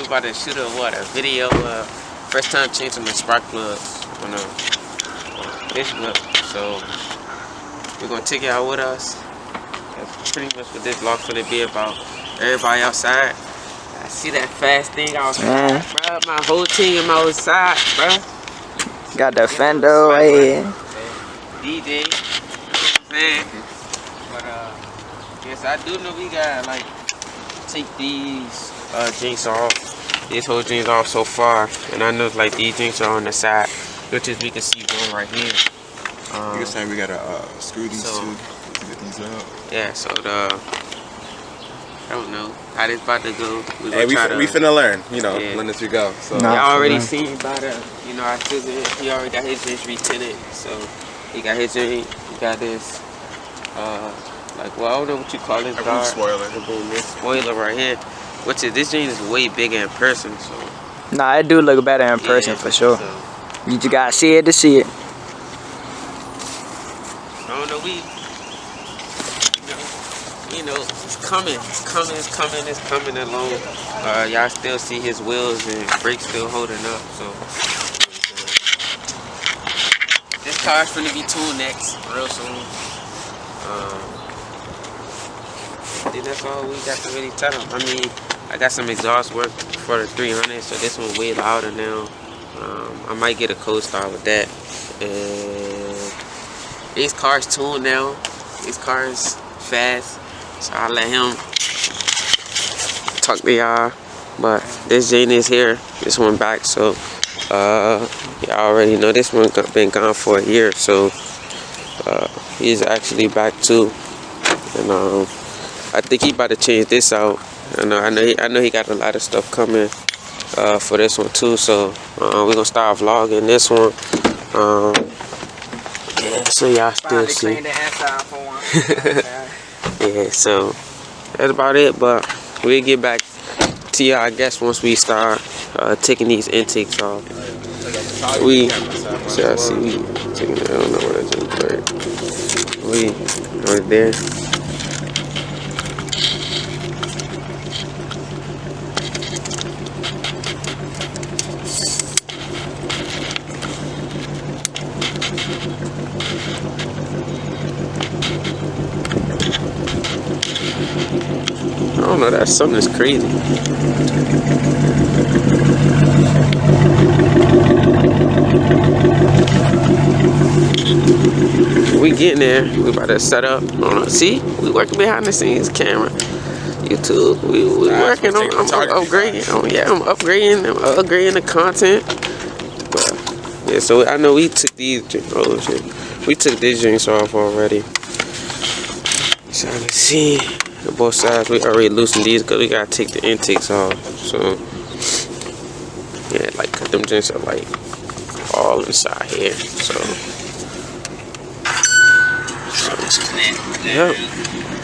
we about to shoot a video. First time changing the spark plugs on Facebook. So we're gonna take y'all with us. That's pretty much what this vlog's gonna be about. Everybody outside. I see that fast thing outside, bro. My whole team outside, bro. Got the fender right here. DJ, you know what I'm saying? But yes, I do know we gotta like take these jinx off. This whole jinx off so far, and I know like these jinx are on the side, which is we can see one right here. You're saying we gotta screw these two to get these out. Yeah, so I don't know how this about to go. Hey, we finna learn, you know, learn as we go. So y'all already seen about you know, I took it. He already got his jinx retinted, so he got his jinx. He got this like, well, I don't know what you call this guard. Spoiler. This spoiler right here, which is this jinx is way bigger in person. So nah, it do look better in person for sure. So, you just gotta see it to see it. I don't know, you know, it's coming along. Y'all still see his wheels and brakes still holding up. So this car's gonna be tuned next real soon. I think that's all we got to really tell them. I mean, I got some exhaust work for the 300, so this one's way louder now. I might get a co-star with that. And these cars tuned now. These cars fast. So I'll let him talk to y'all. But this Jane is here. This one back. So y'all already know this one been gone for a year. So he's actually back too. And I think he about to change this out. I know he got a lot of stuff coming for this one too. So we're gonna start vlogging this one. Yeah, so y'all still see. Yeah, so that's about it. But we'll get back to y'all, I guess, once we start taking these intakes off. We taking it. I don't know what I just heard. We right there. I don't know, that something is crazy. We getting there. We about to set up. See, we working behind the scenes camera. YouTube. We working on. I'm upgrading. I'm upgrading the content. But yeah, so I know we took these. Oh shit, we took these drinks off already. So let's see. Both sides, we already loosened these because we gotta take the intakes off. So yeah, like them joints are like all inside here. So yep,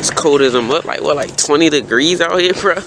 it's cold as them up. Like what, like 20 degrees out here, bro.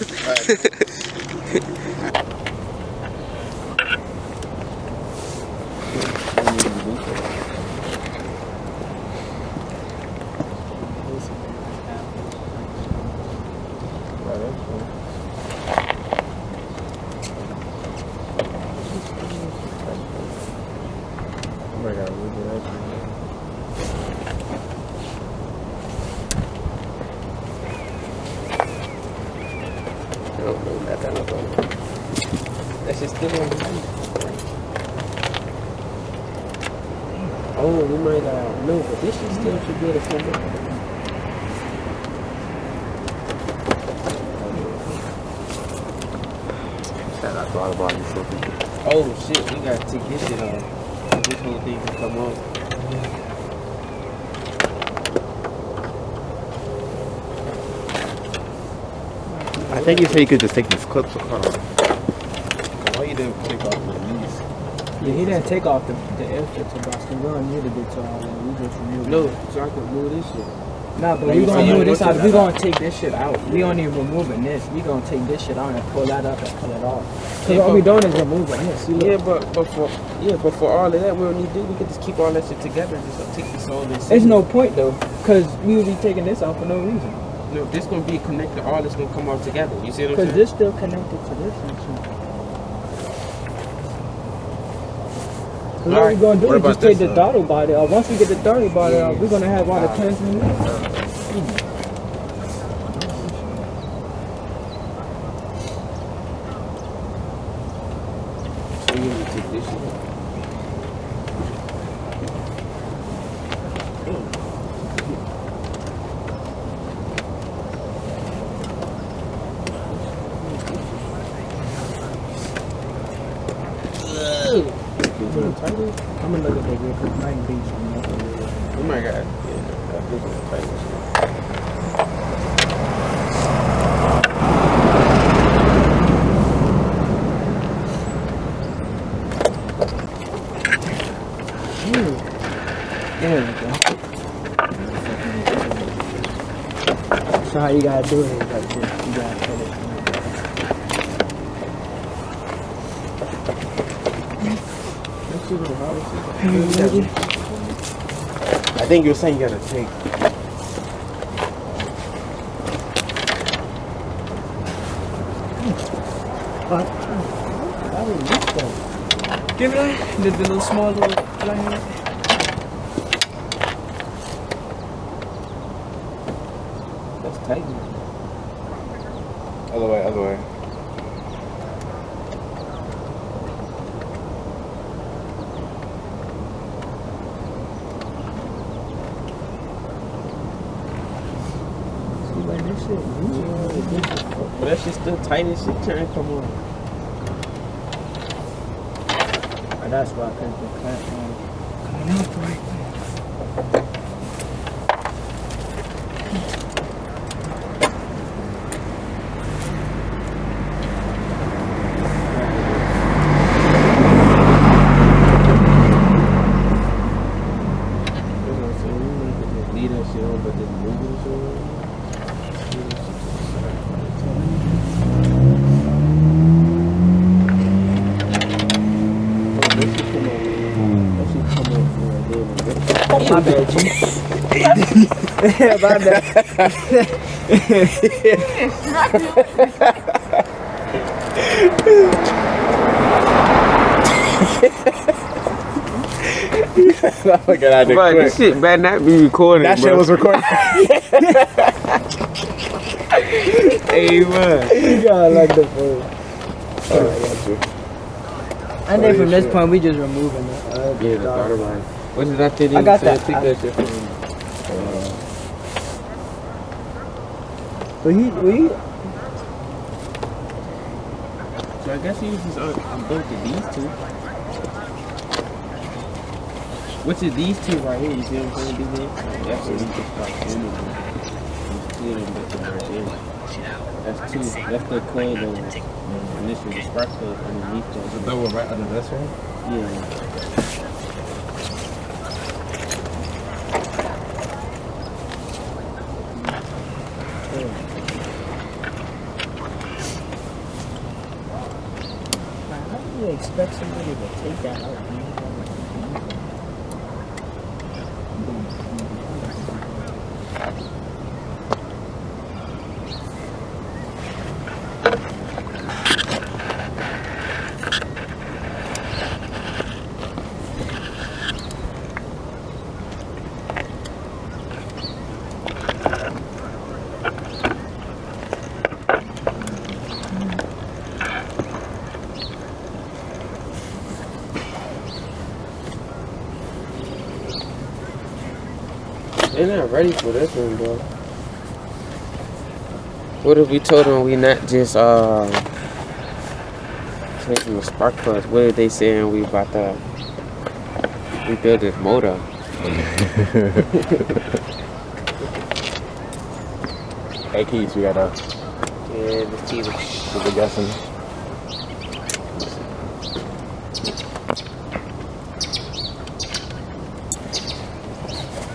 That's just still on the side. Oh, we might no, but this is still should be able to come up. I thought about it so quickly. Oh shit, we gotta take this shit off. This whole thing can come off. I think you said you could just take these clips apart. Why you didn't take off the knees? Yeah, he didn't take off the air strips of Boston. We don't need to do all that. We just removed it. So I can move this shit. Nah, but we gonna move this out. We gonna take this shit out. We only removing this. We gonna take this shit out and pull that up and pull it off. Cause all we doing is removing this. Yeah, but for all of that, we don't need to do. We can just keep all that shit together and just take this all this. There's no point though, cause we will be taking this out for no reason. No, this gonna be connected. All this gonna come all together. You see what I'm saying? Cause this still connected to this and shit. What we're gonna do What is about just take this, the throttle body off. Once we get the throttle body off, we're gonna have all the transmission. I'm gonna look at the vehicle. Might be something. Oh my god. Yeah, this is tight. There we go. So how you gotta do it is like this. You gotta put it. I think you're saying you gotta take. Give it a the little small little line. That's tight. Other way, other way. See, like this shit. But that shit's still tight as shit. Turn, come on. Oh, that's why I couldn't get clamp on. Coming out the right way. Leave that shit on, but then move it or My bad, G. Yeah, my bad. Look at that Bro, quick. this shit better not be recorded. That bro. shit was recorded. Hey, man. You gotta like the food. And then from this point, we just removing it. Yeah, the throttle line. What did I tell you? I got that. Take that shit from me. But he, So I guess he uses both of these two. Which is these two right here? You see what I'm saying, DJ? That's what he just starts doing. You see them right there. That's two. That's the coil, the initial spark plug underneath The that. double right under this one. Yeah. how do you expect somebody to take that out? They're not ready for this one, bro. What if we told them we not just changing the spark plugs? What if they saying we about to rebuild this motor? Hey, Keys, we gotta. Yeah, the teeth. We're guessing.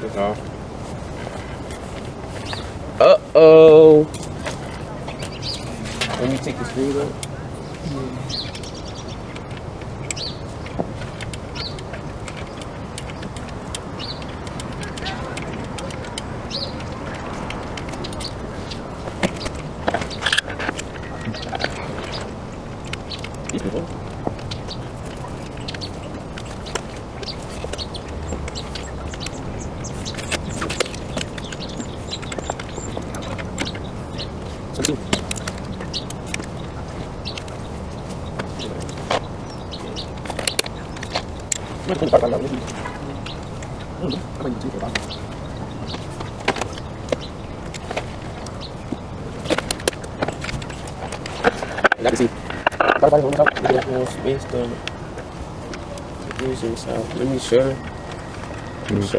It's off. Uh-oh. Let me take the screws out. Let me see. More space though. Let me show. So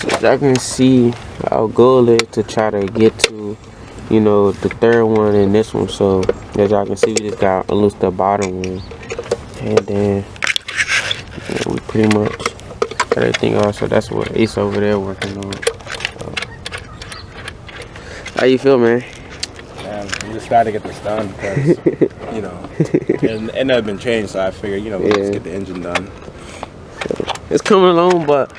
as y'all can see, our goal is to try to get to, you know, the third one and this one. So as y'all can see, we just got unloose the bottom one, and then we pretty much got everything off. So that's what Ace over there working on. How you feel, man? I'm just trying to get this done because, you know, it never been changed, so I figured, you know, we'll just get the engine done. It's coming along, but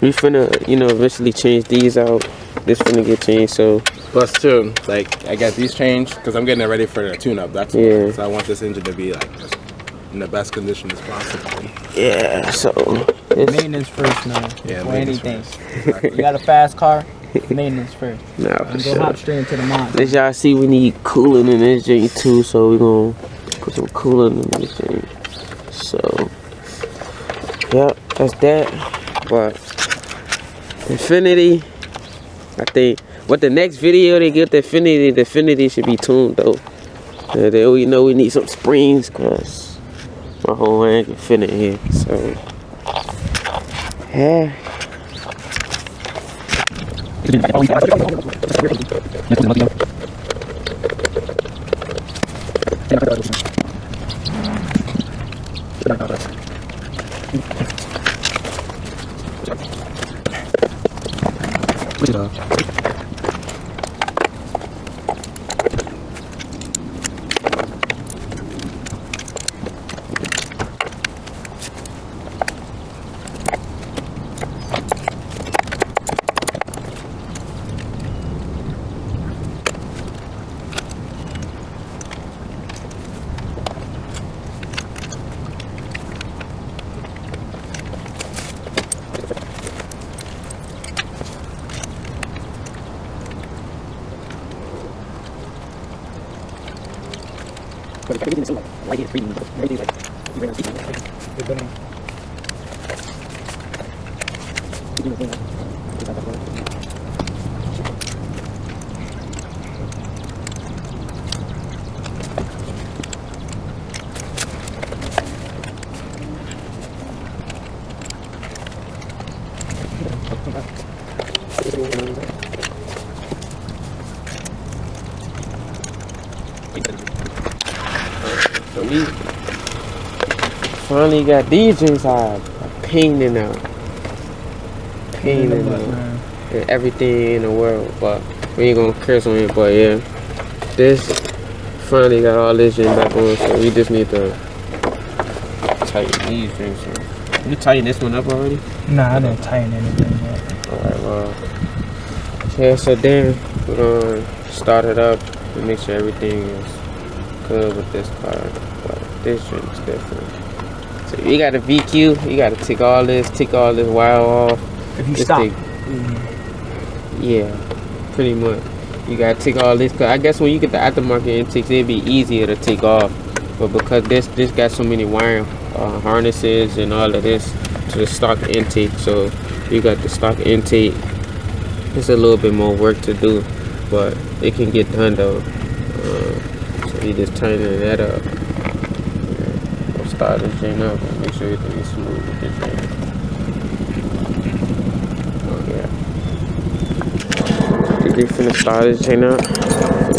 we finna, you know, eventually change these out. This finna get changed, so. Plus, too, like, I got these changed because I'm getting it ready for the tune-up. That's why. So I want this engine to be, like, just in the best condition as possible. Yeah, so. Maintenance first now. Yeah, or maintenance anything. first. You got a fast car? Maintenance first. Nah, for And go sure. hop straight into the mod. As y'all see, we need cooling in this joint too, so we're gonna put some cooling in this joint. So, yep, that's that. But Infiniti, I think, what the next video they get the Infiniti should be tuned though. They already know we need some springs, cause my whole hand can fit in here. So, yeah. So we finally got these drinks out. A pain in the and everything in the world, but we ain't gonna curse on it. But yeah, this finally got all this shit back on, so we just need to tighten these drinks on. You tighten this one up already? Nah, I didn't tighten anything yet. Alright, well, yeah, so then we're gonna start it up and make sure everything is good with this car, but this drink's different. So you got a VQ, you gotta take all this wire off. If you Just stop. Yeah, pretty much. You gotta take all this, cause I guess when you get the aftermarket intakes, it'd be easier to take off. But because this got so many wiring harnesses and all of this to the stock intake, so you got the stock intake. It's a little bit more work to do, but it can get done though. So you just tighten that up. Yeah. We'll start this thing up and make sure everything is smooth with this thing. We finna start this chain up.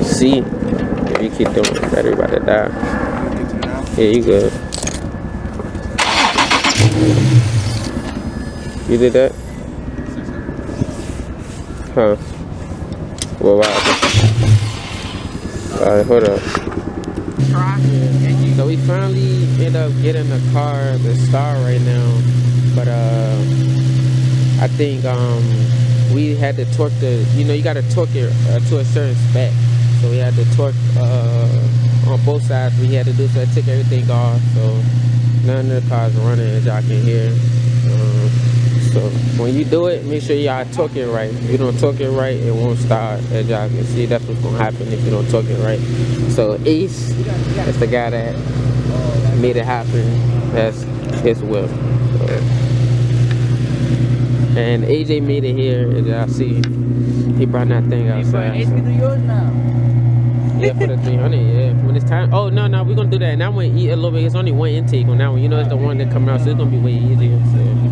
See if you keep doing it, battery about to die. Yeah, you good. You did that? Huh? Well, wow. Alright, hold up. So we finally ended up getting the car to start right now, but I think we had to torque you gotta torque it to a certain spec. So we had to torque on both sides. We had to do, so I took everything off. So none of the cars running, as y'all can hear. So when you do it, make sure y'all torque it right. If you don't torque it right, it won't start. As y'all can see, that's what's gonna happen if you don't torque it right. So Ace, that's the guy that made it happen. That's his will. So. And AJ made it here, as y'all see. He brought that thing outside. So. yours now. Yeah, for the 300, yeah. When it's time. Oh, no, we're gonna do that. And that one eat a little bit. It's only one intake on that one. You know, it's the one that come out, so it's gonna be way easier. So.